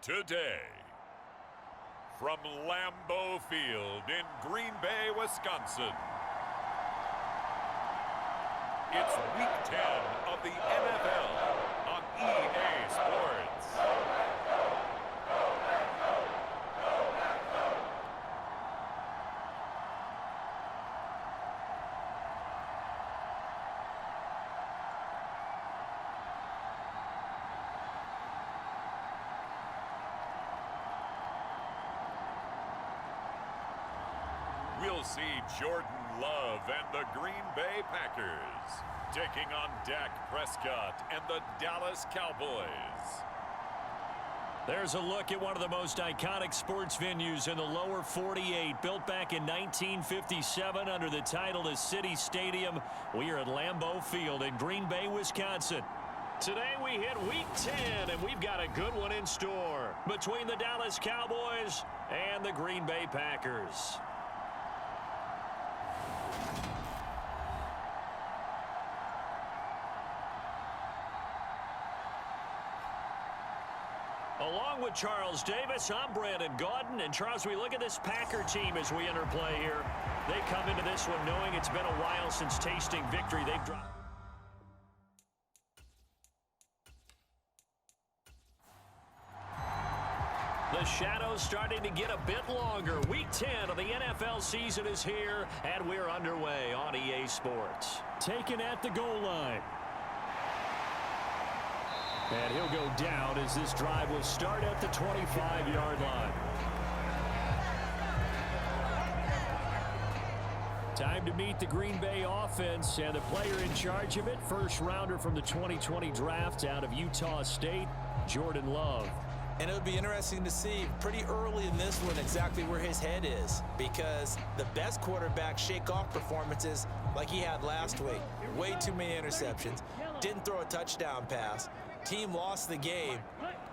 today. From Lambeau Field in Green Bay, Wisconsin, it's Week 10 of the NFL on EA Sports. We'll see Jordan Love and the Green Bay Packers taking on Dak Prescott and the Dallas Cowboys. There's a look at one of the most iconic sports venues in the lower 48, built back in 1957 under the title of City Stadium. We are at Lambeau Field in Green Bay, Wisconsin. Today we hit Week 10, and we've got a good one in store between the Dallas Cowboys and the Green Bay Packers. Along with Charles Davis, I'm Brandon Gaudin. And Charles, we look at this Packer team as we interplay here. They come into this one knowing it's been a while since tasting victory. They've dropped. The shadows starting to get a bit longer. Week 10 of the NFL season is here, and we're underway on EA Sports. Taken at the goal line. And he'll go down as this drive will start at the 25-yard line. Time to meet the Green Bay offense, and the player in charge of it, first rounder from the 2020 draft out of Utah State, Jordan Love. And it would be interesting to see pretty early in this one exactly where his head is, because the best quarterback shake-off performances like he had last week, way too many interceptions, didn't throw a touchdown pass. Team lost the game.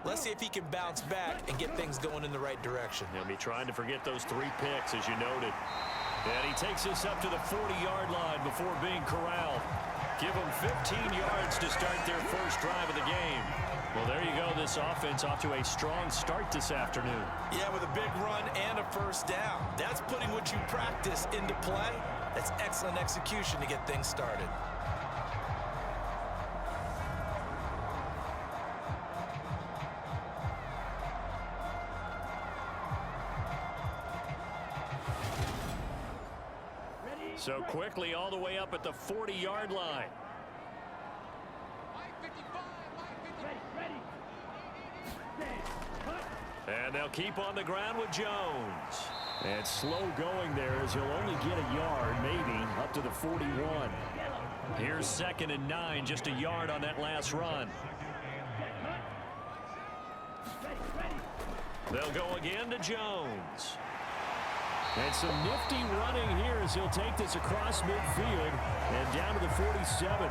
Let's see if he can bounce back and get things going in the right direction. He'll be trying to forget those 3 picks, as you noted. And he takes us up to the 40-yard line before being corralled. Give them 15 yards to start their first drive of the game. Well, there you go. This offense off to a strong start this afternoon. Yeah, with a big run and a first down. That's putting what you practice into play. That's excellent execution to get things started. So quickly all the way up at the 40-yard line. And they'll keep on the ground with Jones. And slow going there as he'll only get a yard, maybe, up to the 41. Here's 2nd and 9, just a yard on that last run. They'll go again to Jones. And some nifty running here as he'll take this across midfield and down to the 47.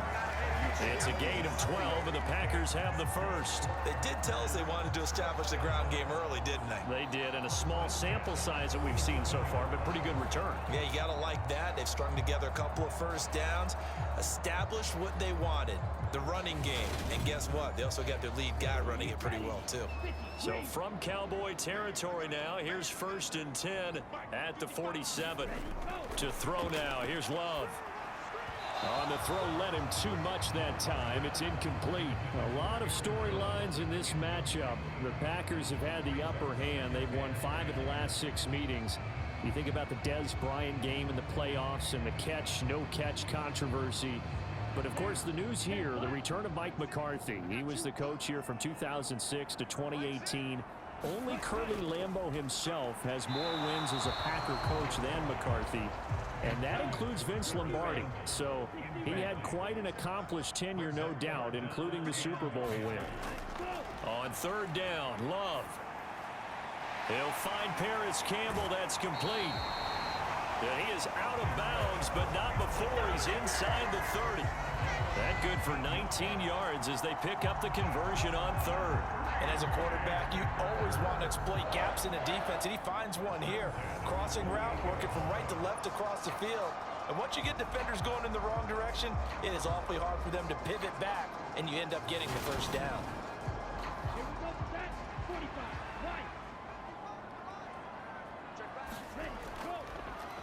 It's a gain of 12, and the Packers have the first. They did tell us they wanted to establish the ground game early, didn't they? They did, and a small sample size that we've seen so far, but pretty good return. Yeah, you got to like that. They've strung together a couple of first downs, established what they wanted, the running game. And guess what? They also got their lead guy running it pretty well, too. So from Cowboy territory now, here's 1st and 10 at the 47. To throw now, here's Love. On the throw, led him too much that time. It's incomplete. A lot of storylines in this matchup. The Packers have had the upper hand. They've won 5 of the last 6 meetings. You think about the Dez Bryant game in the playoffs and the catch, no catch controversy. But, of course, the news here, the return of Mike McCarthy. He was the coach here from 2006 to 2018. Only Curly Lambeau himself has more wins as a Packer coach than McCarthy. And that includes Vince Lombardi. So he had quite an accomplished tenure, no doubt, including the Super Bowl win. On 3rd down, Love. He'll find Paris Campbell. That's complete. And he is out of bounds, but not before he's inside the 30. That good for 19 yards as they pick up the conversion on 3rd. And as a quarterback, you always want to exploit gaps in the defense, and he finds one here. Crossing route, working from right to left across the field. And once you get defenders going in the wrong direction, it is awfully hard for them to pivot back, and you end up getting the first down.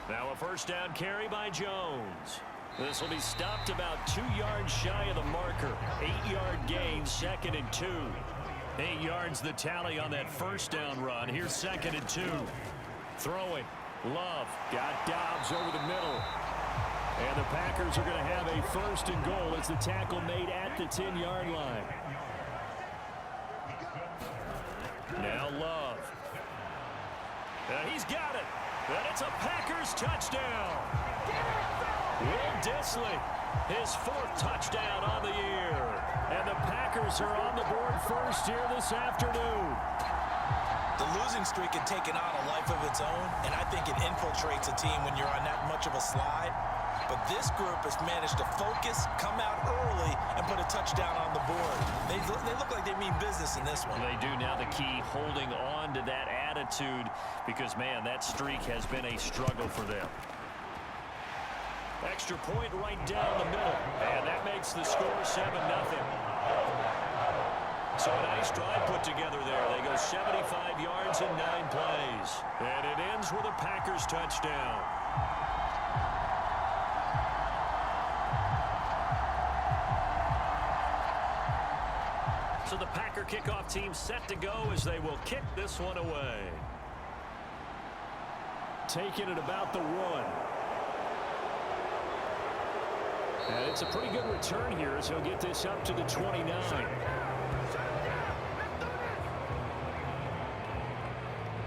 Now a first down carry by Jones. This will be stopped about 2 yards shy of the marker. 8-yard gain, 2nd and 2. 8 yards the tally on that first down run. Here's 2nd and 2. Throwing. Love got Dobbs over the middle. And the Packers are going to have a 1st and goal as the tackle made at the 10-yard line. Now Love. He's got it. And it's a Packers touchdown. Will Dissly, his 4th touchdown on the year. And the Packers are on the board first here this afternoon. The losing streak had taken on a life of its own, and I think it infiltrates a team when you're on that much of a slide. But this group has managed to focus, come out early, and put a touchdown on the board. They look like they mean business in this one. They do. Now the key, holding on to that attitude, because, man, that streak has been a struggle for them. Extra point right down the middle, and that makes the score 7-0. So a nice drive put together there. They go 75 yards in 9 plays. And it ends with a Packers touchdown. So the Packer kickoff team set to go as they will kick this one away. Taking it about the 1. And it's a pretty good return here as he'll get this up to the 29.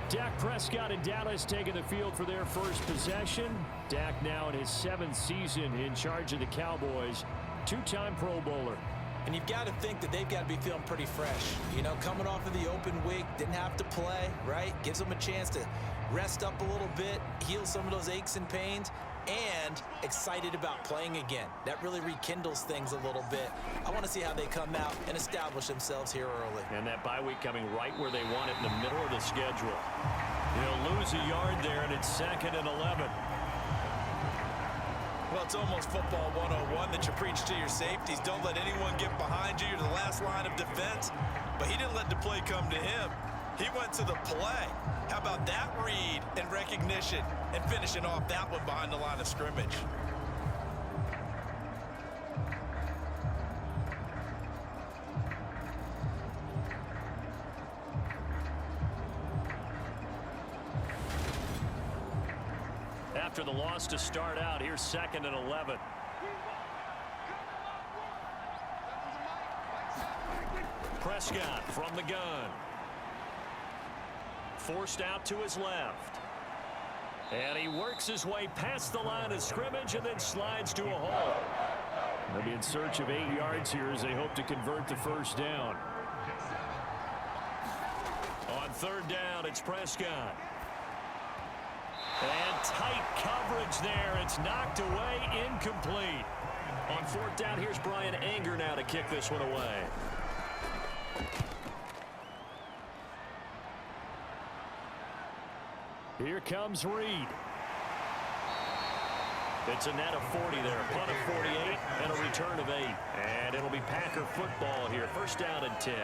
Dak Prescott and Dallas taking the field for their first possession. Dak now in his 7th season in charge of the Cowboys. 2-time Pro Bowler. And you've got to think that they've got to be feeling pretty fresh. You know, coming off of the open week, didn't have to play, right? Gives them a chance to rest up a little bit, heal some of those aches and pains, and excited about playing again. That really rekindles things a little bit. I want to see how they come out and establish themselves here early. And that bye week coming right where they want it, in the middle of the schedule. He'll lose a yard there, and it's 2nd and 11. Well, it's almost football 101 that you preach to your safeties. Don't let anyone get behind you. You're the last line of defense. But he didn't let the play come to him. He went to the play. How about that read and recognition and finishing off that one behind the line of scrimmage? After the loss to start out, here's 2nd and 11. Prescott from the gun. Forced out to his left. And he works his way past the line of scrimmage and then slides to a hole. They'll be in search of 8 yards here as they hope to convert the first down. On 3rd down, it's Prescott. And tight coverage there. It's knocked away, incomplete. On 4th down, here's Brian Anger now to kick this one away. Here comes Reed. It's a net of 40 there. Punt of 48 and a return of 8. And it'll be Packer football here. 1st down and 10.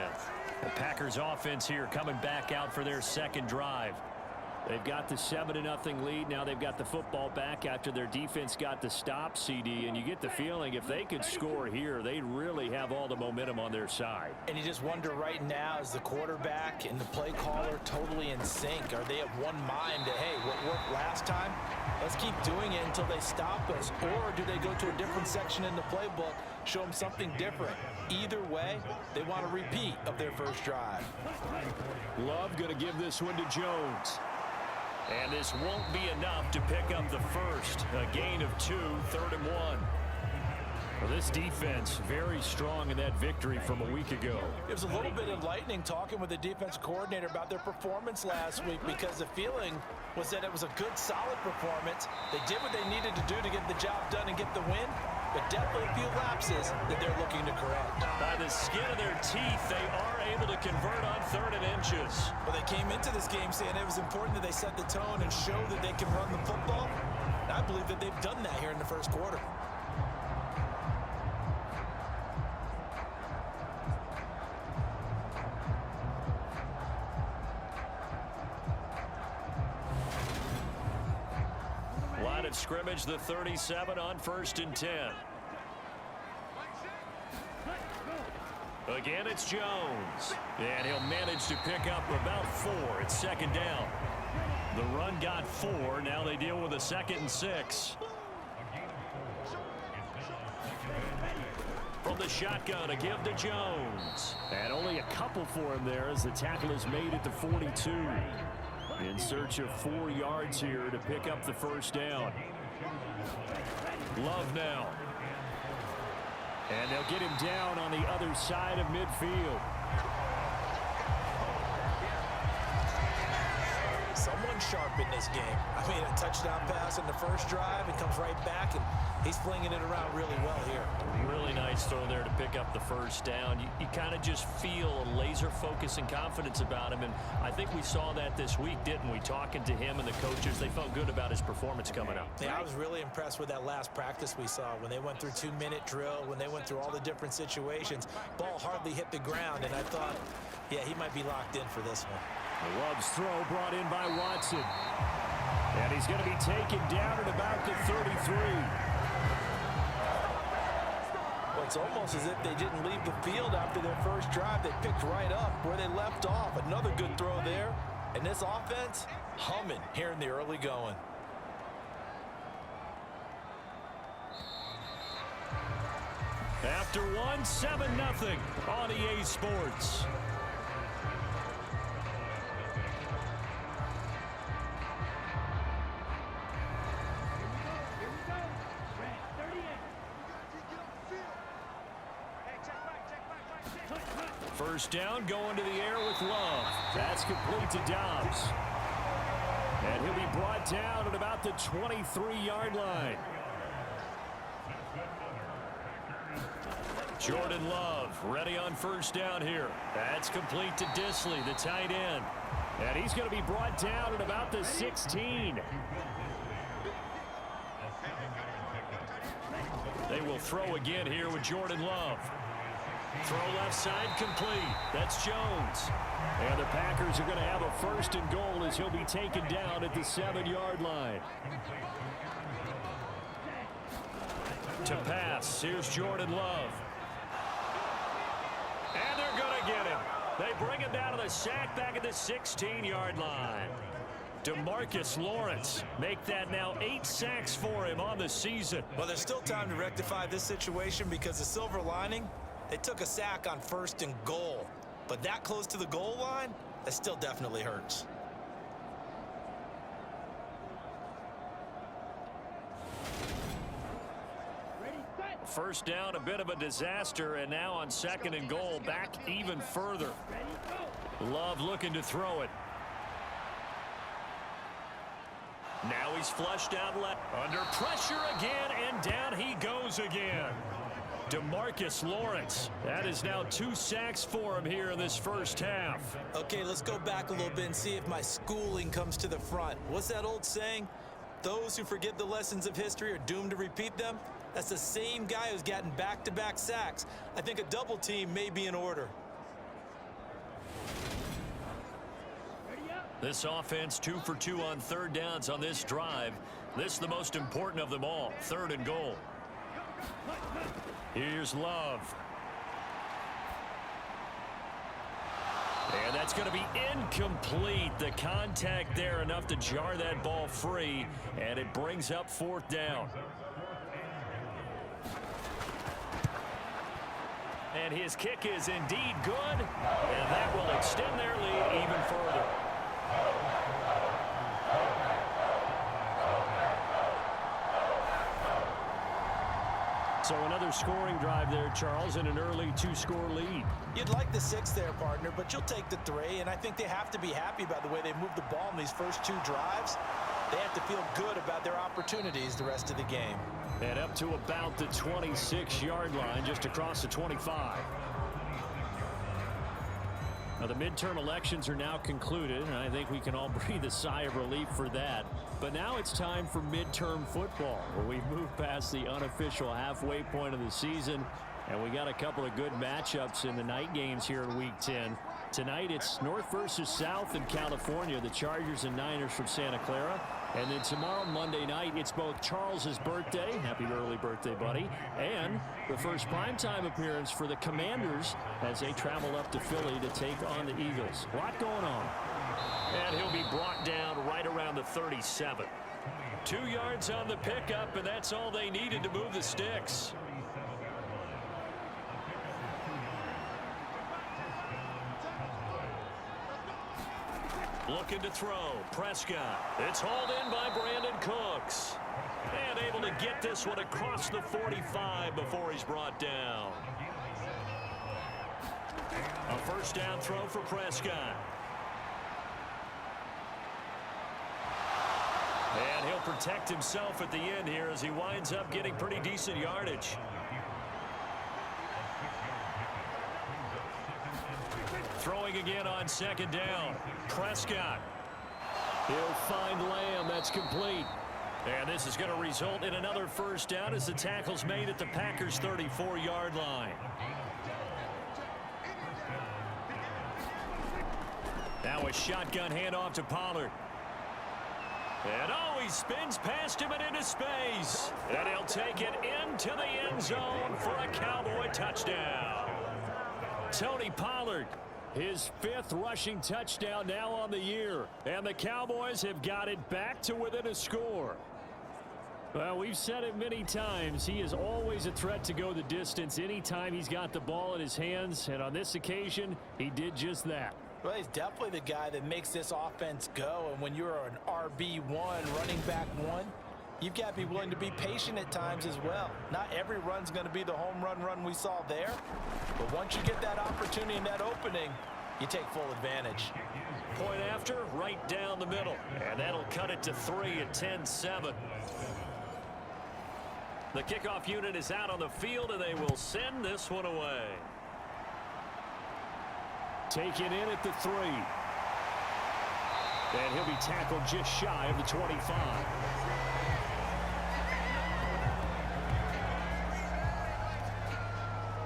The Packers offense here coming back out for their 2nd drive. They've got the 7-0 lead. Now they've got the football back after their defense got the stop, CD. And you get the feeling if they could score here, they'd really have all the momentum on their side. And you just wonder right now, is the quarterback and the play caller totally in sync? Are they of one mind that, hey, what worked last time? Let's keep doing it until they stop us. Or do they go to a different section in the playbook, show them something different? Either way, they want a repeat of their first drive. Love going to give this one to Jones. And this won't be enough to pick up the first. A gain of 2, 3rd and 1. Well, this defense very strong in that victory from a week ago. It was a little bit enlightening talking with the defense coordinator about their performance last week, because the feeling was that it was a good, solid performance. They did what they needed to do to get the job done and get the win, but definitely a few lapses that they're looking to correct. By the skin of their teeth, they are able to convert on 3rd and inches. Well, they came into this game saying it was important that they set the tone and show that they can run the football. And I believe that they've done that here in the first quarter. of scrimmage, the 37 on 1st and 10. Again, it's Jones. And he'll manage to pick up about 4. It's 2nd down. The run got 4. Now they deal with a 2nd and 6. From the shotgun, a give to Jones. And only a couple for him there as the tackle is made at the 42. In search of 4 yards here to pick up the 1st down. Love now. And they'll get him down on the other side of midfield. Someone sharp in this game. I mean, a touchdown pass in the first drive. It comes right back, and he's flinging it around really well here. Really nice throw there to pick up the 1st down. You kind of just feel a laser focus and confidence about him, and I think we saw that this week, didn't we? Talking to him and the coaches, they felt good about his performance coming up. Yeah, I was really impressed with that last practice we saw when they went through 2-minute drill, when they went through all the different situations. Ball hardly hit the ground, and I thought, yeah, he might be locked in for this one. Love's throw brought in by Watson. And he's going to be taken down at about the 33. Well, it's almost as if they didn't leave the field after their first drive. They picked right up where they left off. Another good throw there. And this offense, humming here in the early going. After one, 7-0 on EA Sports. First down, going to the air with Love. That's complete to Dobbs. And he'll be brought down at about the 23-yard line. Jordan Love ready on first down here. That's complete to Disley, the tight end. And he's going to be brought down at about the 16. They will throw again here with Jordan Love. Throw left side complete. That's Jones. And the Packers are going to have a 1st and goal as he'll be taken down at the 7-yard line. To pass, here's Jordan Love. And they're going to get him. They bring him down to the sack back at the 16-yard line. DeMarcus Lawrence make that now 8 sacks for him on the season. Well, there's still time to rectify this situation because the silver lining, they took a sack on 1st and goal. But that close to the goal line, that still definitely hurts. First down, a bit of a disaster, and now on 2nd and goal, back even further. Love looking to throw it. Now he's flushed out left. Under pressure again, and down he goes again. DeMarcus Lawrence. That is now 2 sacks for him here in this first half. Okay, let's go back a little bit and see if my schooling comes to the front. What's that old saying? Those who forget the lessons of history are doomed to repeat them. That's the same guy who's gotten back-to-back sacks. I think a double team may be in order. This offense 2 for 2 on 3rd downs on this drive. This is the most important of them all. 3rd and goal. Here's Love. And that's going to be incomplete. The contact there enough to jar that ball free, and it brings up 4th down. And his kick is indeed good, and that will extend their lead even further. So another scoring drive there, Charles, and an early 2-score lead. You'd like the 6 there, partner, but you'll take the 3, and I think they have to be happy about the way they moved the ball in these first 2 drives. They have to feel good about their opportunities the rest of the game. And up to about the 26-yard line, just across the 25. Now, the midterm elections are now concluded, and I think we can all breathe a sigh of relief for that. But now it's time for midterm football, where we've moved past the unofficial halfway point of the season, and we got a couple of good matchups in the night games here in Week 10. Tonight, it's North versus South in California, the Chargers and Niners from Santa Clara. And then tomorrow, Monday night, it's both Charles's birthday, happy early birthday, buddy, and the first primetime appearance for the Commanders as they travel up to Philly to take on the Eagles. A lot going on. And he'll be brought down right around the 37. 2 yards on the pickup, and that's all they needed to move the sticks. Looking to throw. Prescott. It's hauled in by Brandon Cooks. And able to get this one across the 45 before he's brought down. A first down throw for Prescott. And he'll protect himself at the end here as he winds up getting pretty decent yardage. Throwing again on second down. Prescott. He'll find Lamb. That's complete. And this is going to result in another first down as the tackle's made at the Packers' 34-yard line. Now a shotgun handoff to Pollard. And oh, he spins past him and into space. And he'll take it into the end zone for a Cowboy touchdown. Tony Pollard. His 5th rushing touchdown now on the year. And the Cowboys have got it back to within a score. Well, we've said it many times. He is always a threat to go the distance anytime he's got the ball in his hands. And on this occasion, he did just that. Well, he's definitely the guy that makes this offense go. And when you're an RB1, running back one, you've got to be willing to be patient at times as well. Not every run's going to be the home run we saw there. But once you get that opportunity and that opening, you take full advantage. Point after, right down the middle. And that'll cut it to 3 at 10-7. The kickoff unit is out on the field, and they will send this one away. Taken in at the 3. And he'll be tackled just shy of the 25.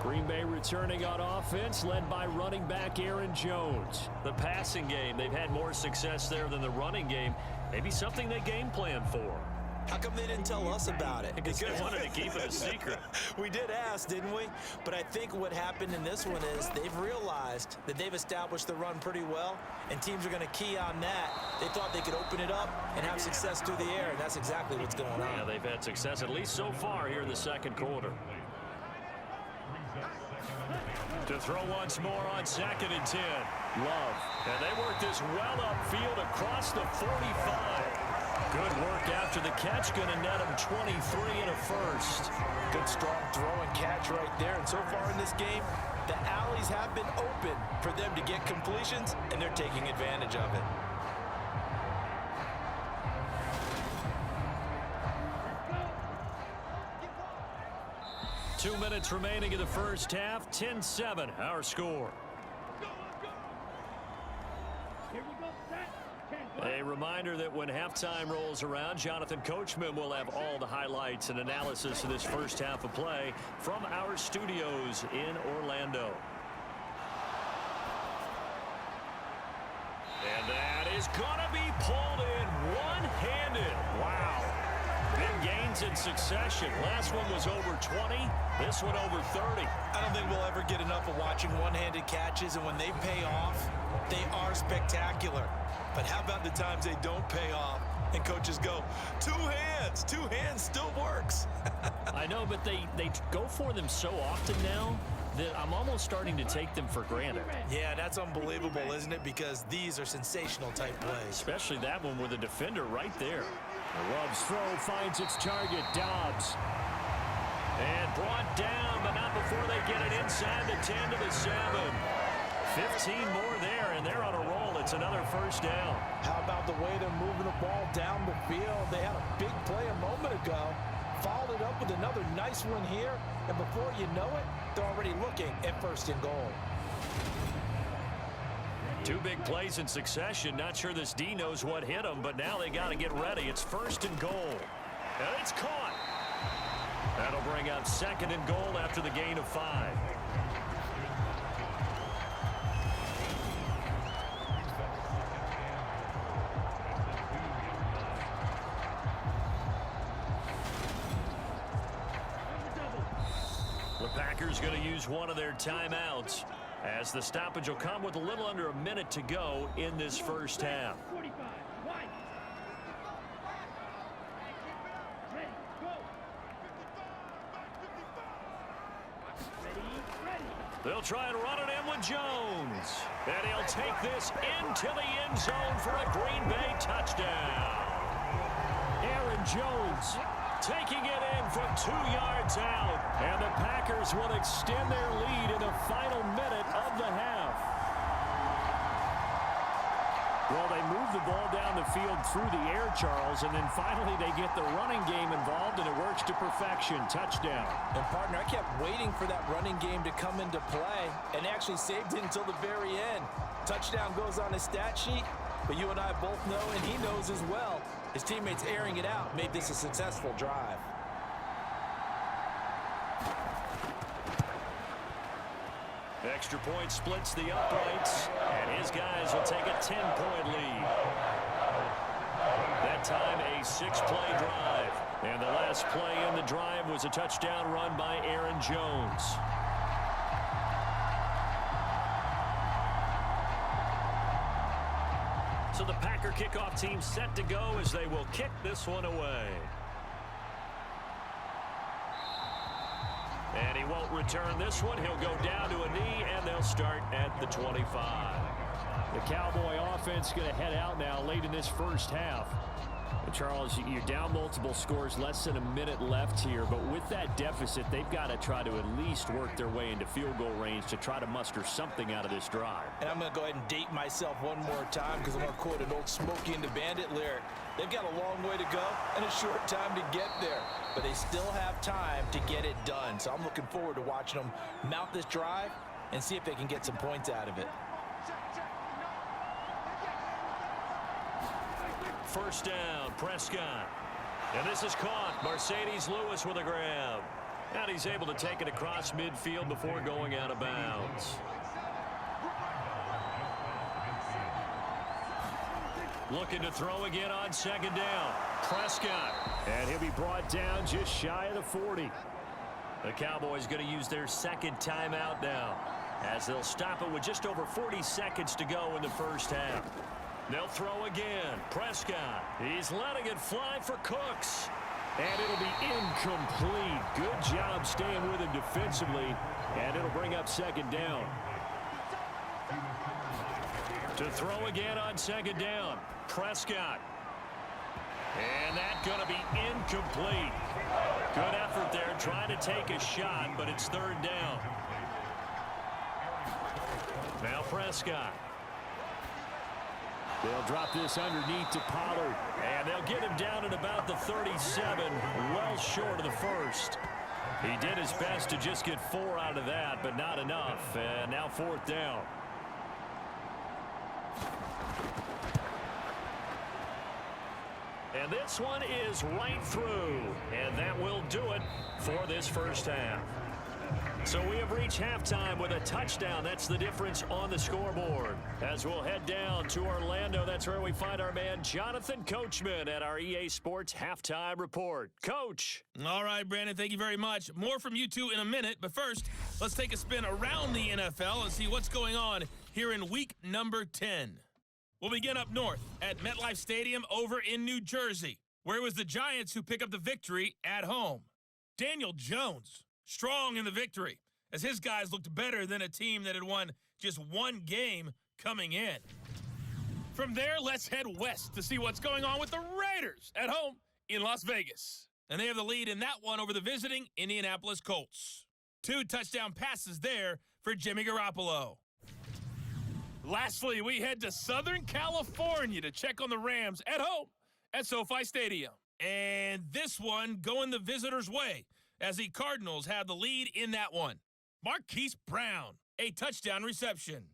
Green Bay returning on offense, led by running back Aaron Jones. The passing game, they've had more success there than the running game. Maybe something they game plan for. How come they didn't tell us about it? Because they wanted to keep it a secret. We did ask, didn't we? But I think what happened in this one is they've realized that they've established the run pretty well, and teams are going to key on that. They thought they could open it up and have success through the air, and that's exactly what's going on. Yeah, they've had success, at least so far here in the second quarter. To throw once more on 2nd and 10. Love. And they work this well upfield across the 45. Good work after the catch. Going to net him 23 and a first. Good strong throw and catch right there. And so far in this game, the alleys have been open for them to get completions, and they're taking advantage of it. Two minutes remaining in the first half. 10-7, our score. A reminder that when halftime rolls around, Jonathan Coachman will have all the highlights and analysis of this first half of play from our studios in Orlando. And that is going to be pulled in one-handed. Wow. Big gains in succession. Last one was over 20. This one over 30. I don't think we'll ever get enough of watching one-handed catches, and when they pay off, they are spectacular. But how about the times they don't pay off and coaches go, two hands still works. I know, but they go for them so often now that I'm almost starting to take them for granted. Yeah, that's unbelievable, isn't it? Because these are sensational type plays. Especially that one with a defender right there. Love's throw finds its target, Dobbs. And brought down, but not before they get it inside the 10 to the 7. 15 more there, and they're on a roll. It's another first down. How about the way they're moving the ball down the field? They had a big play a moment ago, followed it up with another nice one here, and before you know it, they're already looking at 1st and goal. Two big plays in succession. Not sure this D knows what hit him, but now they got to get ready. It's 1st and goal. And it's caught. That'll bring up 2nd and goal after the gain of 5. Packers going to use one of their timeouts, as the stoppage will come with a little under a minute to go in this first half. They'll try and run it in with Jones. And he'll take this into the end zone for a Green Bay touchdown. Aaron Jones taking it in from 2 yards out. And the Packers will extend their lead in the final minute of the half. Well, they move the ball down the field through the air, Charles, and then finally they get the running game involved, and it works to perfection. Touchdown. And, partner, I kept waiting for that running game to come into play and actually saved it until the very end. Touchdown goes on his stat sheet, but you and I both know, and he knows as well, his teammates airing it out made this a successful drive. Extra point splits the uprights, and his guys will take a 10-point lead. That time, a 6-play drive. And the last play in the drive was a touchdown run by Aaron Jones. So the Packer kickoff team set to go as they will kick this one away. And he won't return this one. He'll go down to a knee, and they'll start at the 25. The Cowboy offense going to head out now late in this first half. And Charles, you're down multiple scores, less than a minute left here. But with that deficit, they've got to try to at least work their way into field goal range to try to muster something out of this drive. And I'm going to go ahead and date myself one more time because I'm going to quote an old Smokey and the Bandit lyric. They've got a long way to go and a short time to get there. But they still have time to get it done. So I'm looking forward to watching them mount this drive and see if they can get some points out of it. First down, Prescott. And this is caught. Mercedes Lewis with a grab. And he's able to take it across midfield before going out of bounds. Looking to throw again on second down. Prescott. And he'll be brought down just shy of the 40. The Cowboys going to use their second timeout now, as they'll stop it with just over 40 seconds to go in the first half. They'll throw again. Prescott. He's letting it fly for Cooks. And it'll be incomplete. Good job staying with him defensively. And it'll bring up second down. To throw again on second down. Prescott. And that's going to be incomplete. Good effort there trying to take a shot, but it's third down. Now Prescott. They'll drop this underneath to Pollard. And they'll get him down at about the 37, well short of the first. He did his best to just get 4 out of that, but not enough. And now fourth down. And this one is right through. And that will do it for this first half. So we have reached halftime with a touchdown. That's the difference on the scoreboard. As we'll head down to Orlando, that's where we find our man Jonathan Coachman at our EA Sports Halftime Report. Coach. All right, Brandon, thank you very much. More from you two in a minute, but first, let's take a spin around the NFL and see what's going on here in week number 10. We'll begin up north at MetLife Stadium over in New Jersey, where it was the Giants who pick up the victory at home. Daniel Jones, strong in the victory, as his guys looked better than a team that had won just one game coming in. From there, let's head west to see what's going on with the Raiders at home in Las Vegas. And they have the lead in that one over the visiting Indianapolis Colts. 2 touchdown passes there for Jimmy Garoppolo. Lastly, we head to Southern California to check on the Rams at home at SoFi Stadium. And this one going the visitors' way, as the Cardinals have the lead in that one. Marquise Brown, a touchdown reception.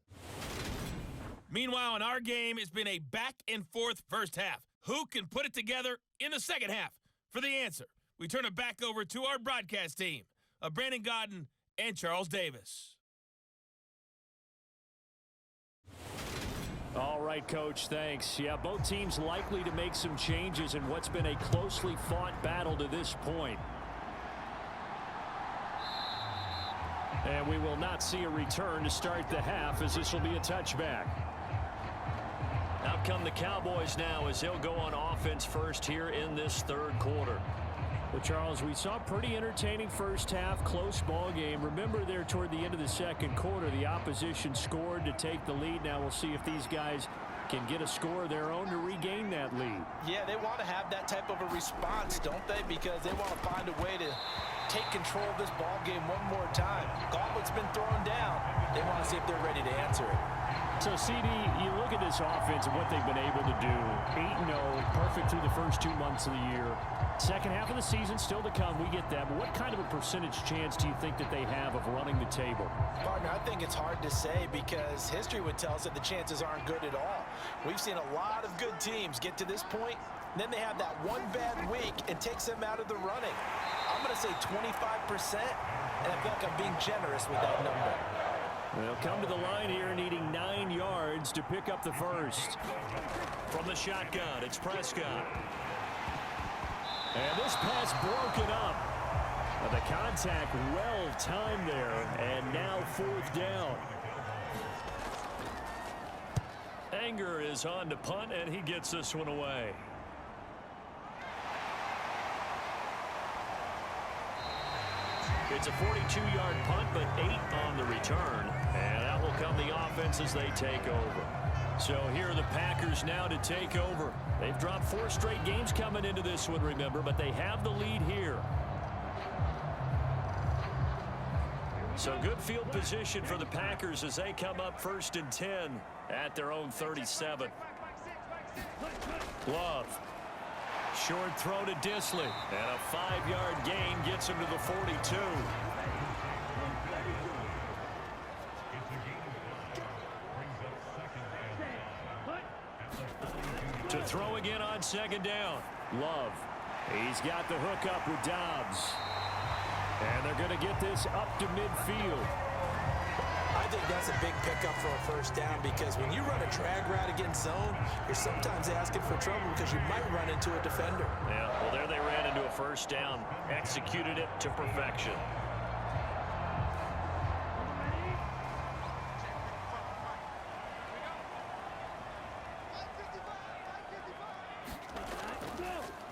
Meanwhile, in our game, it's been a back-and-forth first half. Who can put it together in the second half? For the answer, we turn it back over to our broadcast team of Brandon Godden and Charles Davis. All right, Coach, thanks. Yeah, both teams likely to make some changes in what's been a closely fought battle to this point. And we will not see a return to start the half, as this will be a touchback. Out come the Cowboys now as they'll go on offense first here in this third quarter. Well, Charles, we saw a pretty entertaining first half, close ball game. Remember there toward the end of the second quarter, the opposition scored to take the lead. Now we'll see if these guys can get a score of their own to regain that lead. Yeah, they want to have that type of a response, don't they? Because they want to find a way to take control of this ball game one more time. Gauntlet's been thrown down. They want to see if they're ready to answer it. So, CD, you look at this offense and what they've been able to do. 8-0, perfect through the first 2 months of the year. Second half of the season still to come. We get that. But what kind of a percentage chance do you think that they have of running the table? Partner, I think it's hard to say because history would tell us that the chances aren't good at all. We've seen a lot of good teams get to this point, and then they have that one bad week and takes them out of the running. I'm going to say 25%, and I feel like I'm being generous with that number. They'll come to the line here needing 9 yards to pick up the first. From the shotgun, it's Prescott. And this pass broken up. The contact well timed there, and now fourth down. Anger is on to punt, and he gets this one away. It's a 42-yard punt, but 8 on the return. And that will come the offense as they take over. So here are the Packers now to take over. They've dropped 4 straight games coming into this one, remember, but they have the lead here. So good field position for the Packers as they come up 1st and 10 at their own 37. Love. Short throw to Disley. And a 5-yard gain gets him to the 42. To throw again on 2nd down. Love. He's got the hook up with Dobbs. And they're going to get this up to midfield. I think that's a big pickup for a 1st down because when you run a drag route against zone, you're sometimes asking for trouble because you might run into a defender. Yeah, well, there they ran into a 1st down. Executed it to perfection.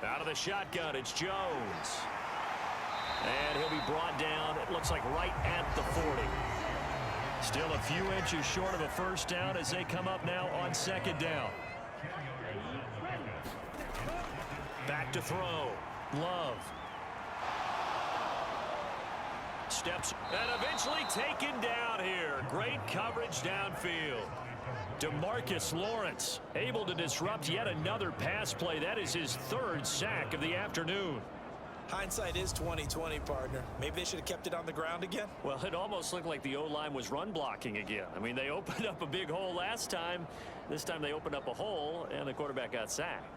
Out of the shotgun, it's Jones. And he'll be brought down, it looks like right at the 40. Still a few inches short of a 1st down as they come up now on 2nd down. Back to throw. Love. Steps and eventually taken down here. Great coverage downfield. DeMarcus Lawrence able to disrupt yet another pass play. That is his 3rd sack of the afternoon. Hindsight is 20/20, partner. Maybe they should have kept it on the ground again. Well, it almost looked like the O-line was run blocking again. I mean, they opened up a big hole last time. This time they opened up a hole, and the quarterback got sacked.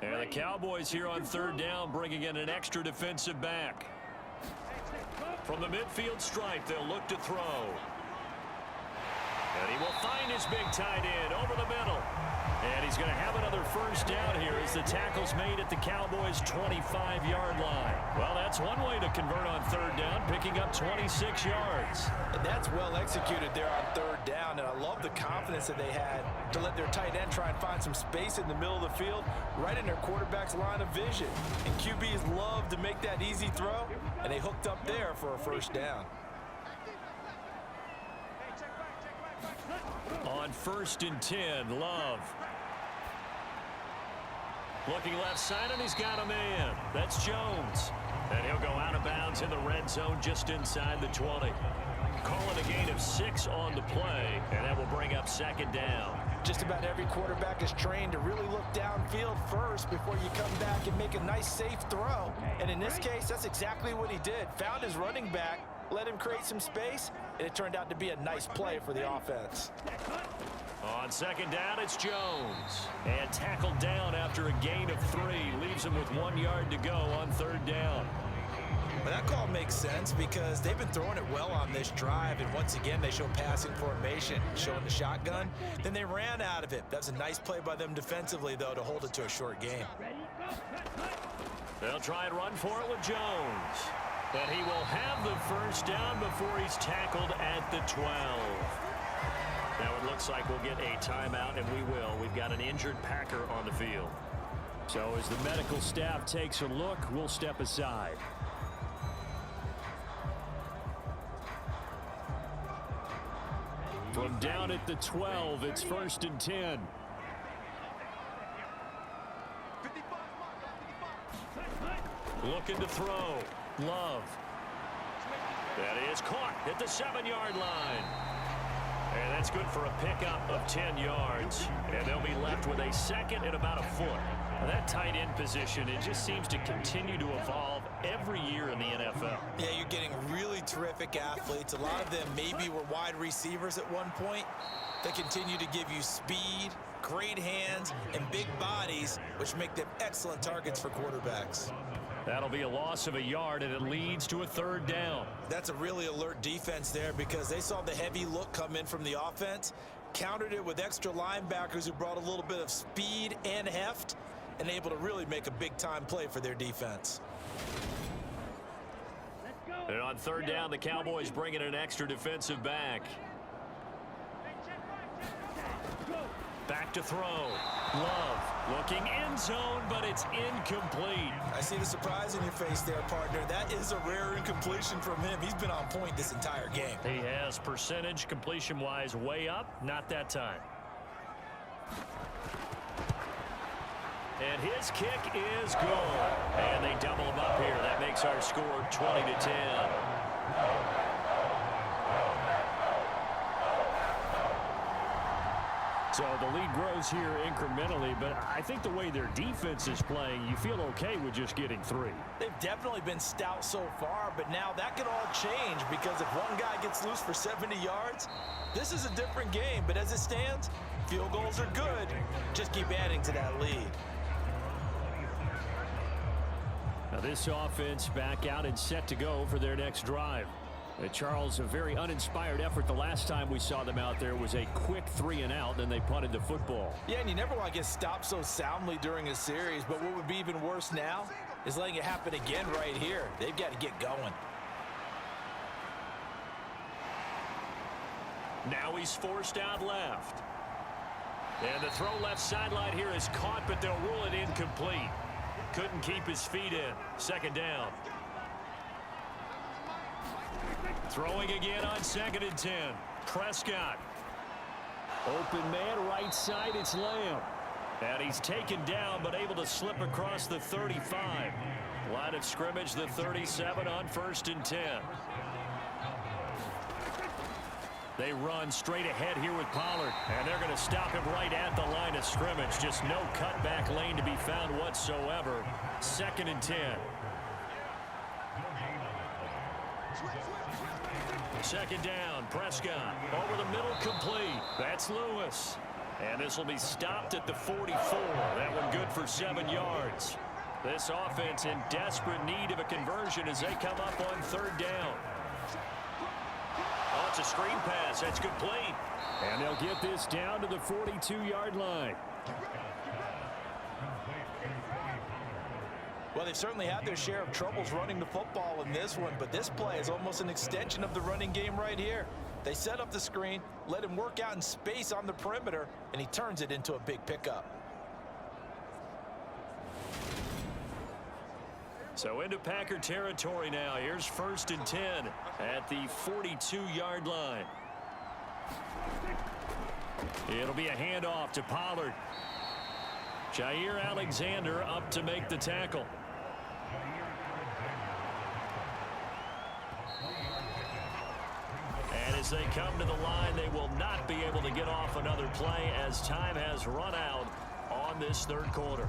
And the Cowboys here on 3rd down, bringing in an extra defensive back. From the midfield stripe, they'll look to throw. And he will find his big tight end over the middle. And he's going to have another 1st down here as the tackle's made at the Cowboys' 25-yard line. Well, that's one way to convert on 3rd down, picking up 26 yards. And that's well executed there on 3rd down, and I love the confidence that they had to let their tight end try and find some space in the middle of the field, right in their quarterback's line of vision. And QBs love to make that easy throw, and they hooked up there for a 1st down. On 1st and 10, Love. Looking left side, and he's got a man. That's Jones. And he'll go out of bounds in the red zone just inside the 20. Calling a gain of 6 on the play, and that will bring up 2nd down. Just about every quarterback is trained to really look downfield first before you come back and make a nice, safe throw. And in this case, that's exactly what he did. Found his running back, let him create some space, and it turned out to be a nice play for the offense. On 2nd down, it's Jones. And tackled down after a gain of 3. Leaves him with 1 yard to go on 3rd down. But that call makes sense because they've been throwing it well on this drive, and once again they show passing formation, showing the shotgun. Then they ran out of it. That's a nice play by them defensively, though, to hold it to a short game. They'll try and run for it with Jones. But he will have the first down before he's tackled at the 12. Now it looks like we'll get a timeout, and we will. We've got an injured Packer on the field. So as the medical staff takes a look, we'll step aside. From down at the 12, it's 1st and 10. Looking to throw. Love. That is caught at the 7-yard line. And that's good for a pickup of 10 yards. And they'll be left with a 2nd and about a foot. Now that tight end position, it just seems to continue to evolve every year in the NFL. Yeah, you're getting really terrific athletes. A lot of them maybe were wide receivers at one point. They continue to give you speed, great hands, and big bodies, which make them excellent targets for quarterbacks. That'll be a loss of a yard, and it leads to a 3rd down. That's a really alert defense there because they saw the heavy look come in from the offense, countered it with extra linebackers who brought a little bit of speed and heft, and able to really make a big-time play for their defense. And on 3rd down, the Cowboys bring in an extra defensive back. Back to throw. Love looking end zone, but it's incomplete. I see the surprise in your face there, partner. That is a rare incompletion from him. He's been on point this entire game. He has percentage completion-wise way up, not that time. And his kick is good. And they double him up here. That makes our score 20-10. So the lead grows here incrementally, but I think the way their defense is playing, you feel okay with just getting 3. They've definitely been stout so far, but now that could all change because if one guy gets loose for 70 yards, this is a different game. But as it stands, field goals are good. Just keep adding to that lead. Now this offense back out and set to go for their next drive. Charles, a very uninspired effort. The last time we saw them out there was a quick 3-and-out, then they punted the football. Yeah, and you never want to get stopped so soundly during a series, but what would be even worse now is letting it happen again right here. They've got to get going. Now he's forced out left. And the throw left sideline here is caught, but they'll rule it incomplete. Couldn't keep his feet in. 2nd down. Throwing again on 2nd and 10. Prescott. Open man, right side, it's Lamb. And he's taken down, but able to slip across the 35. Line of scrimmage, the 37 on 1st and 10. They run straight ahead here with Pollard. And they're going to stop him right at the line of scrimmage. Just no cutback lane to be found whatsoever. 2nd and 10. 2nd down, Prescott. Over the middle, complete. That's Lewis. And this will be stopped at the 44. That one good for 7 yards. This offense in desperate need of a conversion as they come up on 3rd down. Oh, it's a screen pass. That's complete. And they'll get this down to the 42-yard line. Well, they've certainly had their share of troubles running the football in this one, but this play is almost an extension of the running game right here. They set up the screen, let him work out in space on the perimeter, and he turns it into a big pickup. So into Packer territory now. Here's 1st and 10 at the 42-yard line. It'll be a handoff to Pollard. Jair Alexander up to make the tackle. And as they come to the line, they will not be able to get off another play as time has run out on this 3rd quarter.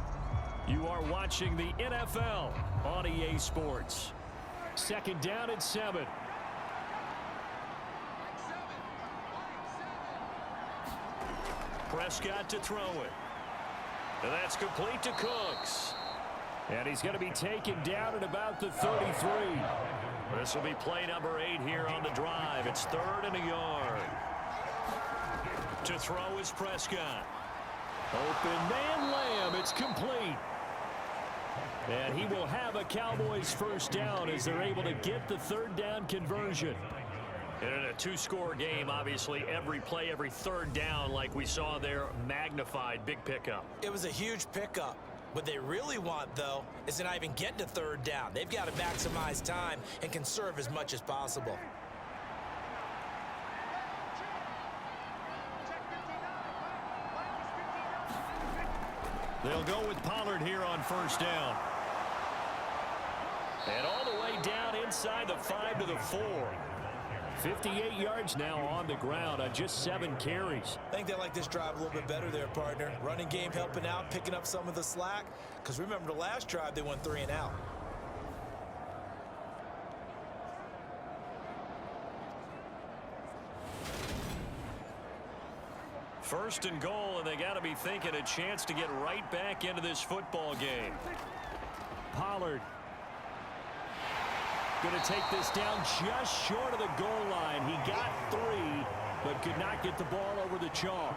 You are watching the NFL on EA Sports. 2nd down and 7. Prescott to throw it. And that's complete to Cooks. And he's going to be taken down at about the 33. This will be play number 8 here on the drive. It's 3rd and a yard. To throw is Prescott. Open man, Lamb. It's complete. And he will have a Cowboys first down as they're able to get the third down conversion. And in a two-score game, obviously, every play, every third down, like we saw there, magnified, big pickup. It was a huge pickup. What they really want, though, is to not even get to third down. They've got to maximize time and conserve as much as possible. They'll go with Pollard here on first down. And all the way down inside the 5 to the 4. 58 yards now on the ground on just 7 carries. I think they like this drive a little bit better there, partner. Running game helping out, picking up some of the slack. Because remember the last drive, they went 3 and out. First and goal, and they got to be thinking a chance to get right back into this football game. Pollard going to take this down just short of the goal line. He got 3, but could not get the ball over the chalk.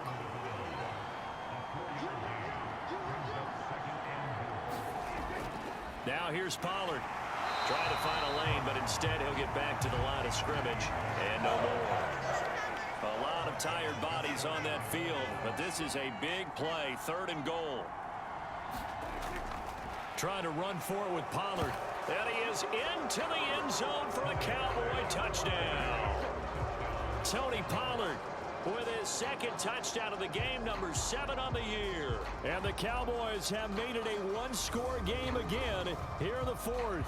Now here's Pollard. Trying to find a lane, but instead he'll get back to the line of scrimmage. And no more. A lot of tired bodies on that field, but this is a big play. 3rd and goal. Trying to run for it with Pollard. And he is into the end zone for a Cowboy touchdown. Tony Pollard with his 2nd touchdown of the game, number 7 on the year. And the Cowboys have made it a one-score game again here in the 4th.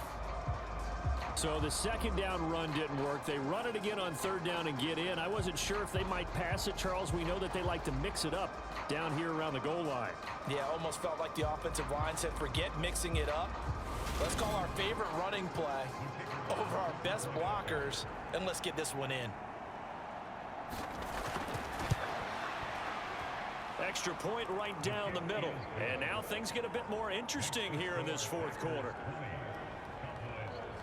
So the 2nd down run didn't work. They run it again on 3rd down and get in. I wasn't sure if they might pass it, Charles. We know that they like to mix it up down here around the goal line. Yeah, almost felt like the offensive line said, forget mixing it up. Let's call our favorite running play over our best blockers, and let's get this one in. Extra point right down the middle. And now things get a bit more interesting here in this 4th quarter.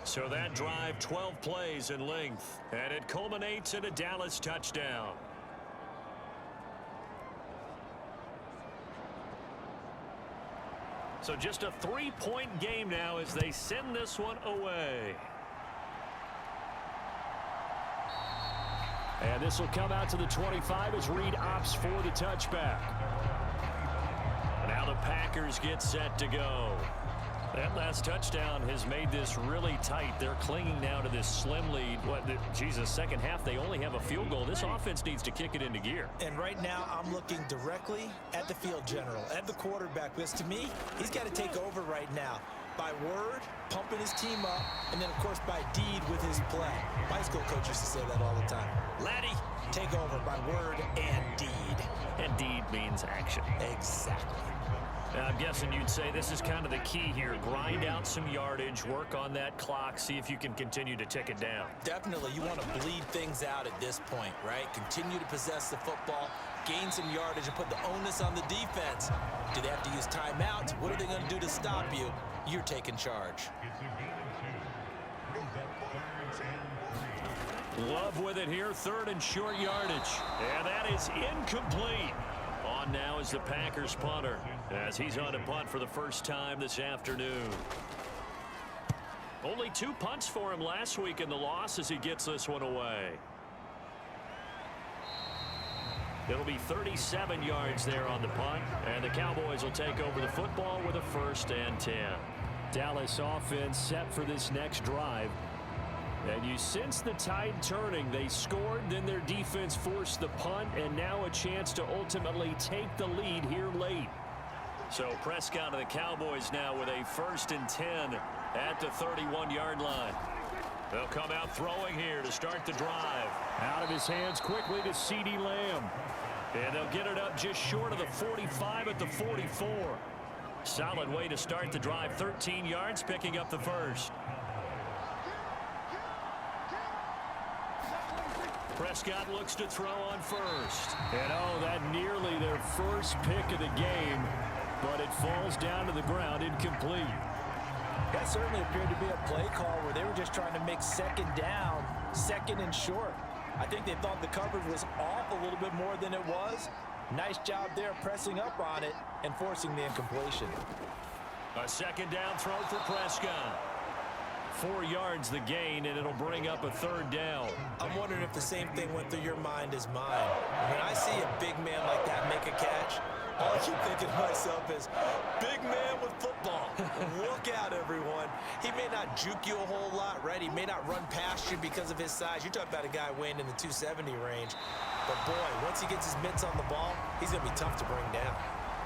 So that drive, 12 plays in length, and it culminates in a Dallas touchdown. So just a 3-point game now as they send this one away. And this will come out to the 25 as Reed opts for the touchback. Now the Packers get set to go. That last touchdown has made this really tight. They're clinging now to this slim lead. Second half, they only have a field goal. This offense needs to kick it into gear. And right now, I'm looking directly at the field general, at the quarterback. Because to me, he's got to take over right now. By word, pumping his team up, and then, of course, by deed with his play. My school coach used to say that all the time. Laddie, take over by word and deed. And deed means action. Exactly. I'm guessing you'd say this is kind of the key here. Grind out some yardage, work on that clock, see if you can continue to tick it down. Definitely. You want to bleed things out at this point, right? Continue to possess the football, gain some yardage, and put the onus on the defense. Do they have to use timeouts? What are they going to do to stop you? You're taking charge. Love with it here, 3rd and short yardage. And that is incomplete. On now is the Packers punter as he's on to punt for the first time this afternoon. Only 2 punts for him last week in the loss as he gets this one away. It'll be 37 yards there on the punt, and the Cowboys will take over the football with a 1st and 10. Dallas offense set for this next drive. And you sense the tide turning. They scored, then their defense forced the punt, and now a chance to ultimately take the lead here late. So Prescott of the Cowboys now with a 1st and 10 at the 31-yard line. They'll come out throwing here to start the drive. Out of his hands quickly to CeeDee Lamb. And they'll get it up just short of the 45 at the 44. Solid way to start the drive. 13 yards, picking up the 1st. Prescott looks to throw on 1st. And that nearly their first pick of the game, but it falls down to the ground incomplete. That certainly appeared to be a play call where they were just trying to make 2nd down, 2nd and short. I think they thought the coverage was off a little bit more than it was. Nice job there pressing up on it and forcing the incompletion. A second down throw for Prescott. 4 yards the gain, and it'll bring up a third down. I'm wondering if the same thing went through your mind as mine. When I see a big man like that make a catch, all I keep thinking to myself is, big man with football. Look out, everyone. He may not juke you a whole lot, right? He may not run past you because of his size. You're talking about a guy weighing in the 270 range. But, boy, once he gets his mitts on the ball, he's going to be tough to bring down.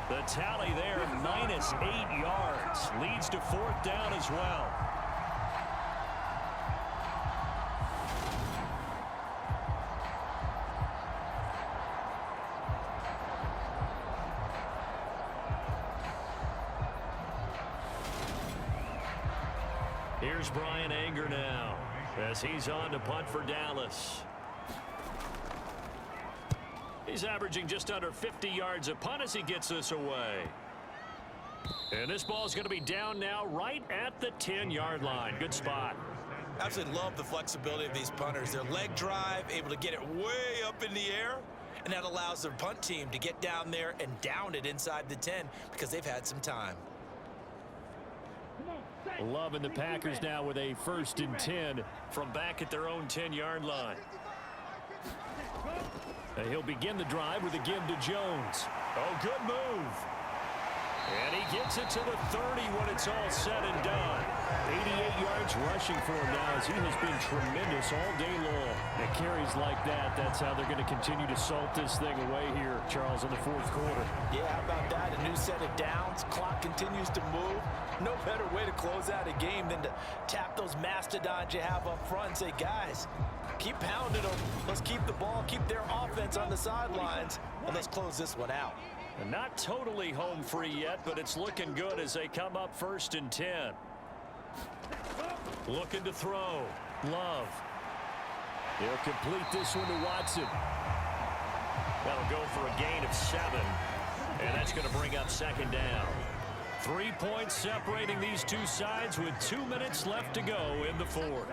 The tally there, minus 8 yards. Leads to fourth down as well. Here's Brian Anger now as he's on to punt for Dallas. He's averaging just under 50 yards a punt as he gets this away. And this ball's going to be down now right at the 10-yard line. Good spot. Absolutely love the flexibility of these punters. Their leg drive, able to get it way up in the air, and that allows their punt team to get down there and down it inside the 10 because they've had some time. Loving the Packers now with a 1st and 10 from back at their own 10-yard line. And he'll begin the drive with a give to Jones. Oh, good move. And he gets it to the 30 when it's all said and done. 88 yards rushing for him now as he has been tremendous all day long. And carries like that, that's how they're going to continue to salt this thing away here, Charles, in the 4th quarter. Yeah, how about that? A new set of downs. Clock continues to move. No better way to close out a game than to tap those mastodons you have up front and say, guys, keep pounding them. Let's keep the ball, keep their offense on the sidelines, and let's close this one out. And not totally home free yet, but it's looking good as they come up 1st and 10. Looking to throw. Love. He'll complete this one to Watson. That'll go for a gain of 7. And that's going to bring up 2nd down. 3 points separating these two sides with 2 minutes left to go in the 4th.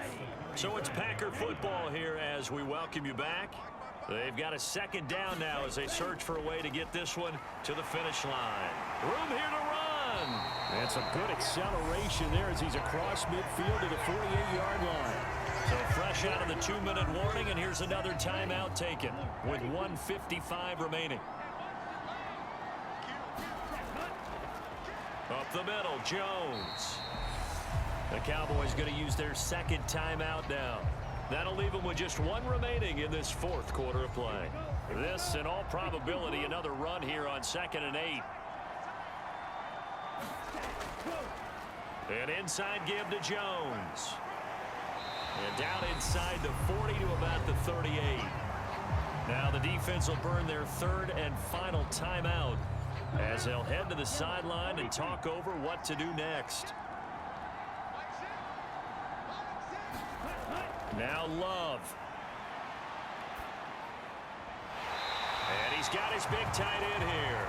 So it's Packer football here as we welcome you back. They've got a 2nd down now as they search for a way to get this one to the finish line. Room here to run. And some good acceleration there as he's across midfield to the 48-yard line. So fresh out of the 2-minute warning, and here's another timeout taken with 1:55 remaining. Up the middle, Jones. The Cowboys going to use their 2nd timeout now. That'll leave them with just 1 remaining in this 4th quarter of play. This, in all probability, another run here on 2nd and 8. An inside give to Jones. And down inside the 40 to about the 38. Now the defense will burn their 3rd and final timeout as they'll head to the sideline and talk over what to do next. Now Love. And he's got his big tight end here.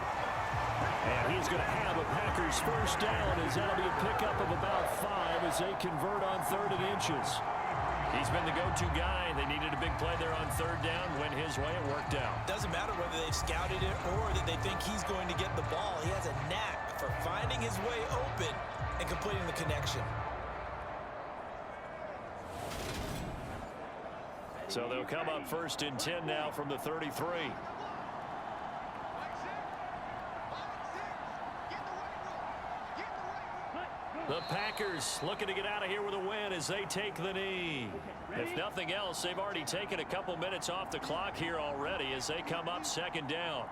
And he's going to have a Packers 1st down as that'll be a pickup of about 5 as they convert on 3rd and inches. He's been the go-to guy. They needed a big play there on 3rd down. Went his way. It worked out. Doesn't matter whether they've scouted it or that they think he's going to get the ball. He has a knack for finding his way open and completing the connection. So they'll come up 1st and 10 now from the 33. The Packers looking to get out of here with a win as they take the knee. If nothing else, they've already taken a couple minutes off the clock here already as they come up 2nd down.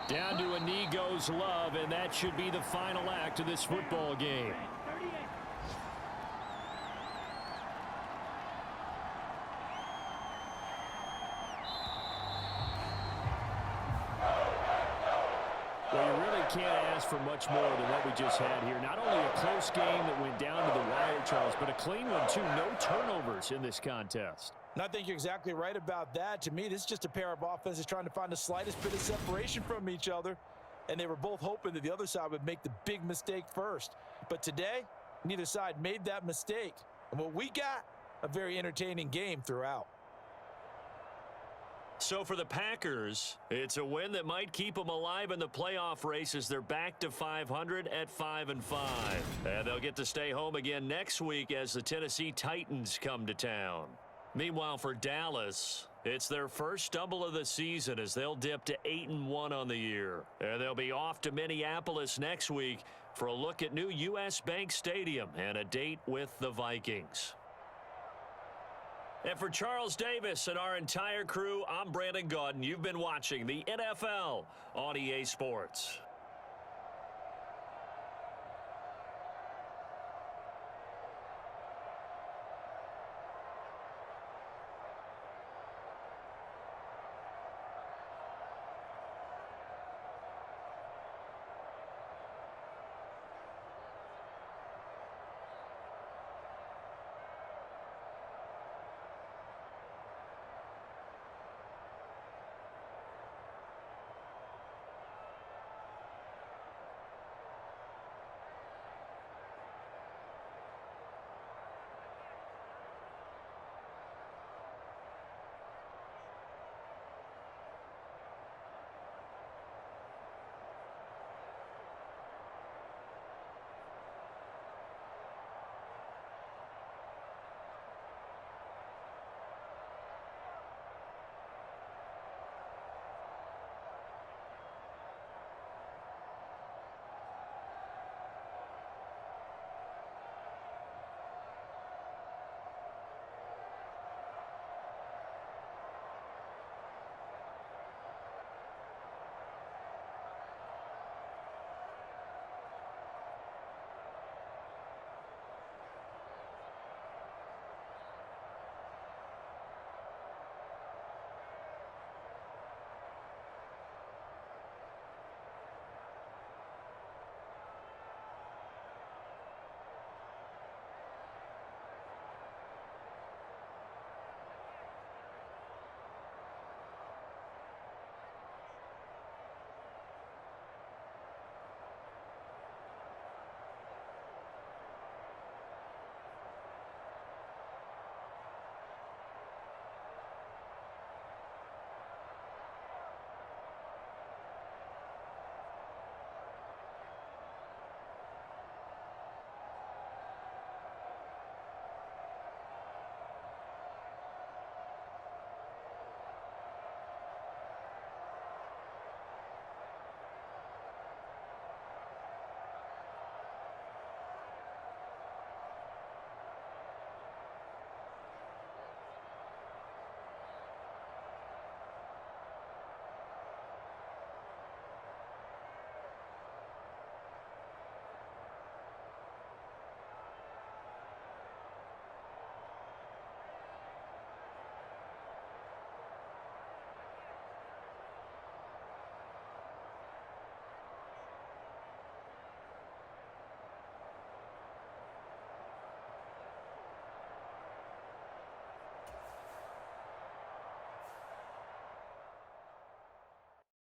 Down to a knee goes Love, and that should be the final act of this football game. Well, you really can't ask for much more than what we just had here. Not only a close game that went down to the wire, Charles, but a clean one, too. No turnovers in this contest. And I think you're exactly right about that. To me, this is just a pair of offenses trying to find the slightest bit of separation from each other. And they were both hoping that the other side would make the big mistake first. But today, neither side made that mistake. And what we got, a very entertaining game throughout. So for the Packers, it's a win that might keep them alive in the playoff race as they're back to 500 at 5-5. And they'll get to stay home again next week as the Tennessee Titans come to town. Meanwhile, for Dallas, it's their first stumble of the season as they'll dip to 8-1 on the year. And they'll be off to Minneapolis next week for a look at new U.S. Bank Stadium and a date with the Vikings. And for Charles Davis and our entire crew, I'm Brandon Gaudin. You've been watching the NFL on EA Sports.